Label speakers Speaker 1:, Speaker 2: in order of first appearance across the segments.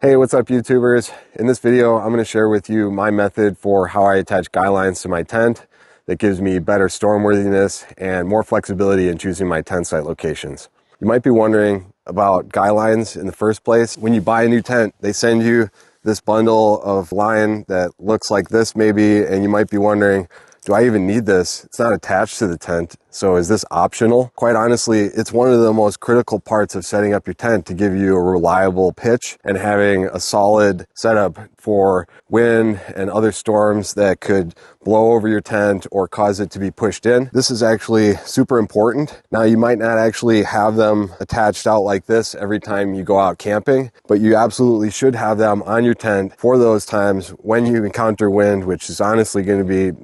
Speaker 1: Hey, what's up YouTubers? In this video, I'm going to share with you my method for how I attach guylines to my tent that gives me better storm worthiness and more flexibility in choosing my tent site locations. You might be wondering about guylines in the first place. When you buy a new tent, they send you this bundle of line that looks like this maybe, and you might be wondering, do I even need this? It's not attached to the tent, so is this optional? Quite honestly, it's one of the most critical parts of setting up your tent to give you a reliable pitch and having a solid setup for wind and other storms that could blow over your tent or cause it to be pushed in. This is actually super important. Now, you might not actually have them attached out like this every time you go out camping, but you absolutely should have them on your tent for those times when you encounter wind, which is honestly going to be,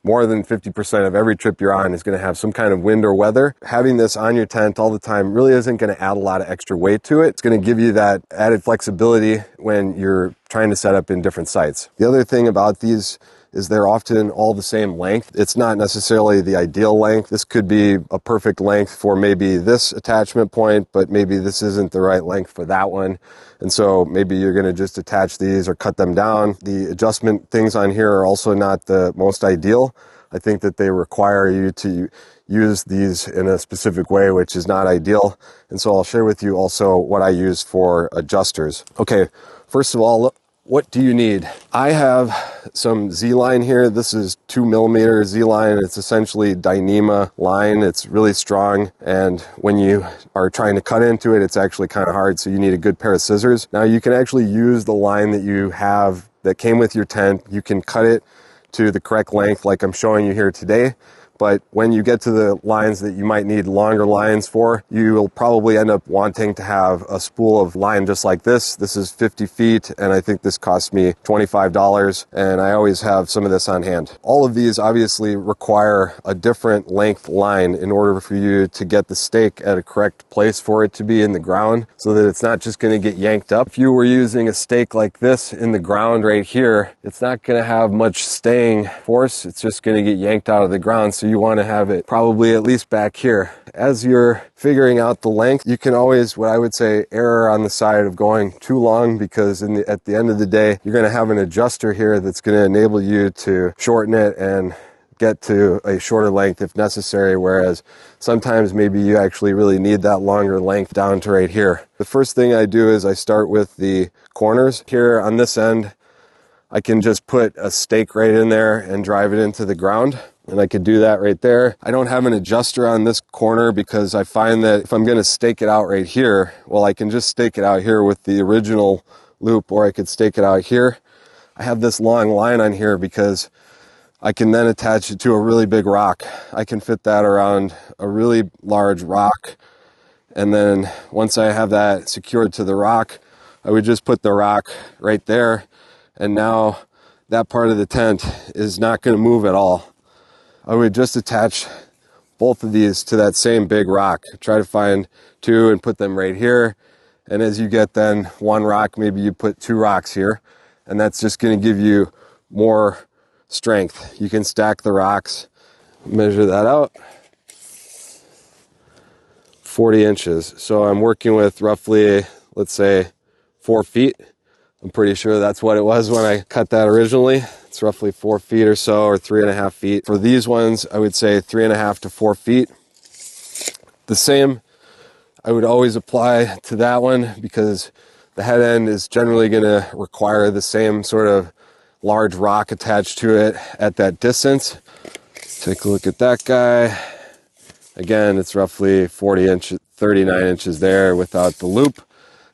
Speaker 1: more than 50% of every trip you're on is going to have some kind of wind or weather. Having this on your tent all the time really isn't going to add a lot of extra weight to it. It's going to give you that added flexibility when you're trying to set up in different sites. The other thing about these is they're often all the same length. It's not necessarily the ideal length. This could be a perfect length for maybe this attachment point, but maybe this isn't the right length for that one. And so maybe you're going to just attach these or cut them down. The adjustment things on here are also not the most ideal. I think that they require you to use these in a specific way, which is not ideal. And so I'll share with you also what I use for adjusters. Okay, first of all, what do you need? I have some Z-line here. This is 2mm Z-line. It's essentially Dyneema line. It's really strong, and when you are trying to cut into it, it's actually kind of hard, so you need a good pair of scissors. Now, you can actually use the line that you have that came with your tent. You can cut it to the correct length like I'm showing you here today. But when you get to the lines that you might need longer lines for, you will probably end up wanting to have a spool of line just like this. This is 50 feet, and I think this cost me $25, and I always have some of this on hand. All of these obviously require a different length line in order for you to get the stake at a correct place for it to be in the ground so that it's not just going to get yanked up. If you were using a stake like this in the ground right here, it's not going to have much staying force. It's just going to get yanked out of the ground. So you want to have it probably at least back here. As you're figuring out the length, you can always, what I would say, err on the side of going too long, because at the end of the day, you're going to have an adjuster here that's going to enable you to shorten it and get to a shorter length if necessary, whereas sometimes maybe you actually really need that longer length down to right here. The first thing I do is I start with the corners. Here on this end, I can just put a stake right in there and drive it into the ground. And I could do that right there. I don't have an adjuster on this corner because I find that if I'm going to stake it out right here, well, I can just stake it out here with the original loop, or I could stake it out here. I have this long line on here because I can then attach it to a really big rock. I can fit that around a really large rock. And then once I have that secured to the rock, I would just put the rock right there. And now that part of the tent is not going to move at all. I would just attach both of these to that same big rock. Try to find two and put them right here. And as you get then one rock, maybe you put two rocks here. And that's just going to give you more strength. You can stack the rocks. Measure that out. 40 inches. So I'm working with roughly, let's say, 4 feet. I'm pretty sure that's what it was when I cut that originally. It's roughly 4 feet or so, or 3.5 feet. For these ones, I would say 3.5 to 4 feet. The same I would always apply to that one, because the head end is generally going to require the same sort of large rock attached to it at that distance. Take a look at that guy. Again, it's roughly 40 inches, 39 inches there without the loop.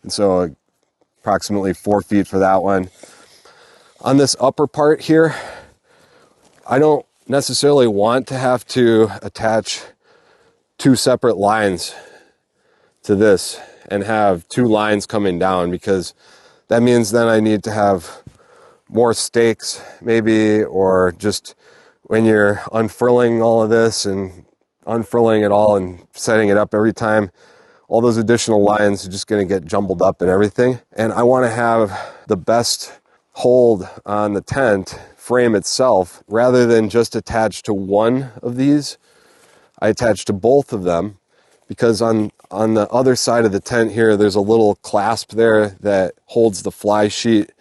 Speaker 1: And so approximately 4 feet for that one. On this upper part here, I don't necessarily want to have to attach two separate lines to this and have two lines coming down, because that means then I need to have more stakes maybe, or just when you're unfurling all of this and unfurling it all and setting it up every time, all those additional lines are just going to get jumbled up and everything. And I want to have the best hold on the tent frame itself. Rather than just attach to one of these, I attach to both of them, because on the other side of the tent here, there's a little clasp there that holds the fly sheet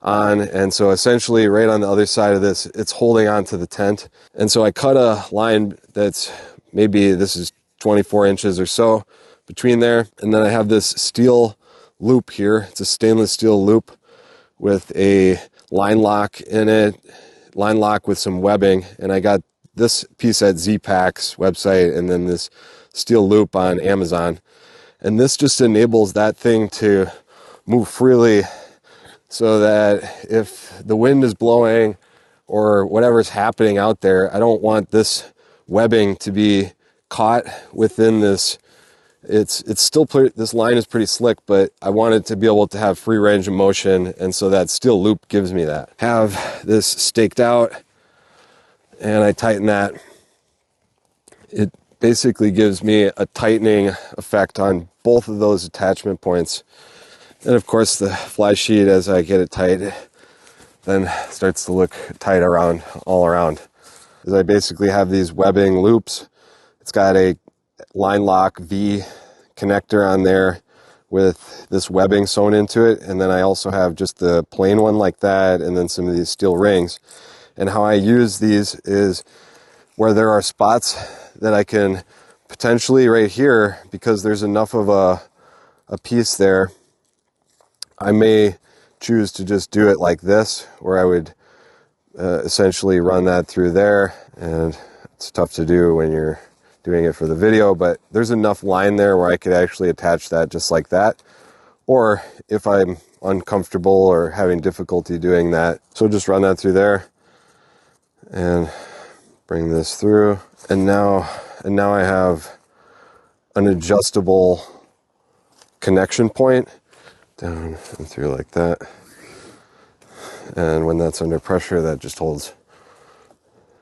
Speaker 1: on. And so essentially right on the other side of this, it's holding on to the tent. And so I cut a line that's maybe, this is 24 inches or so between there. And then I have this steel loop here. It's a stainless steel loop with a line lock in it, line lock with some webbing. And I got this piece at Zpacks website and then this steel loop on Amazon. And this just enables that thing to move freely, so that if the wind is blowing or whatever's happening out there, I don't want this webbing to be caught within this. It's still this line is pretty slick, but I want it to be able to have free range of motion, and so that steel loop gives me that. Have this staked out, and I tighten that. It basically gives me a tightening effect on both of those attachment points. And of course the fly sheet, as I get it tight, then starts to look tight around, all around. As I basically have these webbing loops, it's got a line lock V connector on there with this webbing sewn into it. And then I also have just the plain one like that, and then some of these steel rings. And how I use these is where there are spots that I can potentially right here, because there's enough of a piece there, I may choose to just do it like this, where I would essentially run that through there. And it's tough to do when you're doing it for the video, but there's enough line there where I could actually attach that just like that. Or if I'm uncomfortable or having difficulty doing that, so just run that through there and bring this through. And now I have an adjustable connection point down and through like that. And when that's under pressure, that just holds.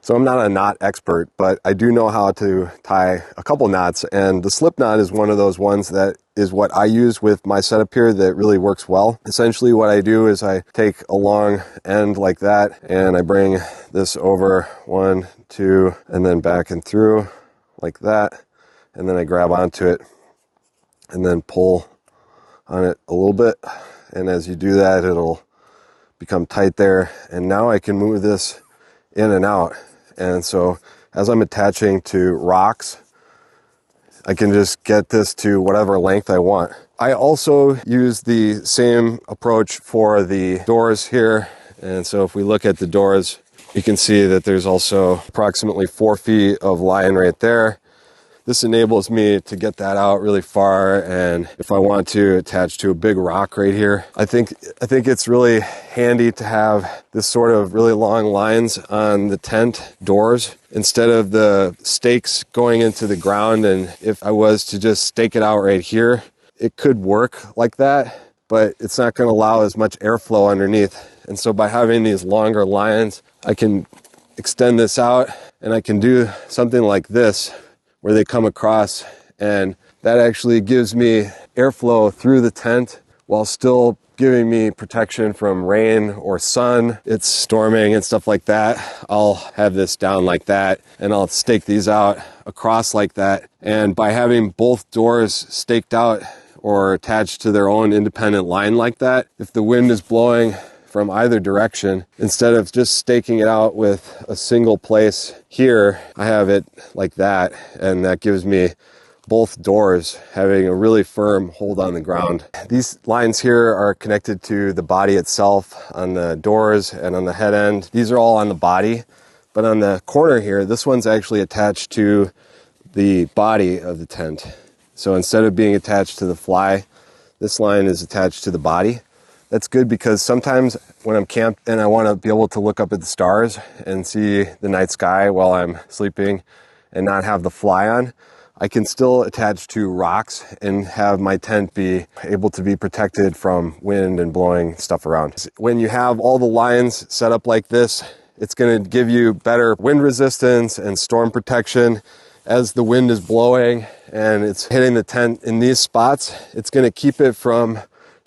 Speaker 1: So I'm not a knot expert, but I do know how to tie a couple knots, and the slip knot is one of those ones that is what I use with my setup here that really works well. Essentially what I do is I take a long end like that, and I bring this over 1, 2, and then back and through like that, and then I grab onto it and then pull on it a little bit. And as you do that, it'll become tight there. And now I can move this in and out. And so as I'm attaching to rocks, I can just get this to whatever length I want. I also use the same approach for the doors here. And so if we look at the doors, you can see that there's also approximately 4 feet of line right there. This enables me to get that out really far, and if I want to attach to a big rock right here, I think it's really handy to have this sort of really long lines on the tent doors instead of the stakes going into the ground. And if I was to just stake it out right here, it could work like that, but it's not going to allow as much airflow underneath. And so by having these longer lines, I can extend this out, and I can do something like this, where they come across, and that actually gives me airflow through the tent while still giving me protection from rain or sun. It's storming and stuff like that. I'll have this down like that, and I'll stake these out across like that. And by having both doors staked out or attached to their own independent line like that, if the wind is blowing from either direction, instead of just staking it out with a single place here, I have it like that, and that gives me both doors having a really firm hold on the ground. These lines here are connected to the body itself on the doors and on the head end. These are all on the body, but on the corner here, this one's actually attached to the body of the tent. So instead of being attached to the fly, this line is attached to the body. That's good because sometimes when I'm camped and I want to be able to look up at the stars and see the night sky while I'm sleeping and not have the fly on, I can still attach to rocks and have my tent be able to be protected from wind and blowing stuff around. When you have all the lines set up like this, it's going to give you better wind resistance and storm protection. As the wind is blowing and it's hitting the tent in these spots, it's going to keep it from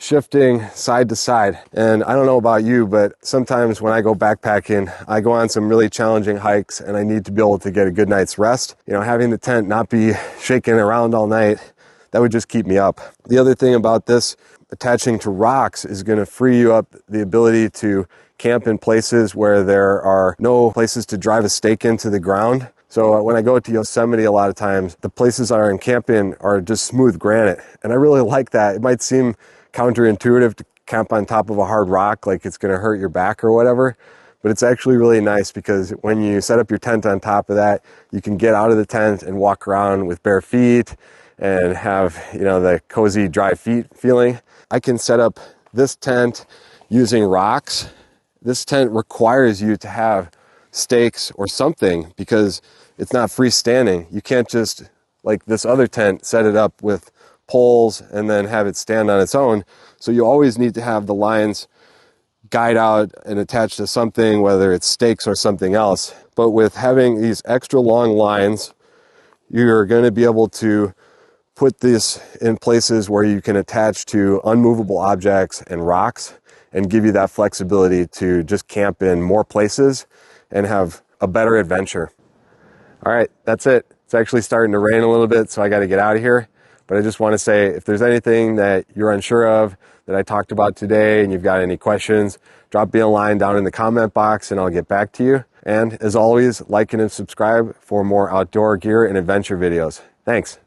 Speaker 1: shifting side to side. And I don't know about you, but sometimes when I go backpacking, I go on some really challenging hikes and I need to be able to get a good night's rest. You know, having the tent not be shaking around all night, that would just keep me up. The other thing about this, attaching to rocks, is going to free you up the ability to camp in places where there are no places to drive a stake into the ground. So when I go to Yosemite, a lot of times the places I camp in are just smooth granite. And I really like that. It might seem counterintuitive to camp on top of a hard rock, like it's going to hurt your back or whatever. But it's actually really nice because when you set up your tent on top of that, you can get out of the tent and walk around with bare feet and have, you know, the cozy dry feet feeling. I can set up this tent using rocks. This tent requires you to have stakes or something because it's not freestanding. You can't just, like this other tent, set it up with poles and then have it stand on its own. So you always need to have the lines guide out and attached to something, whether it's stakes or something else. But with having these extra long lines, you're going to be able to put this in places where you can attach to unmovable objects and rocks and give you that flexibility to just camp in more places and have a better adventure. All right, that's it. It's actually starting to rain a little bit, so I got to get out of here. But I just want to say, if there's anything that you're unsure of that I talked about today and you've got any questions, drop me a line down in the comment box and I'll get back to you. And as always, like and subscribe for more outdoor gear and adventure videos. Thanks.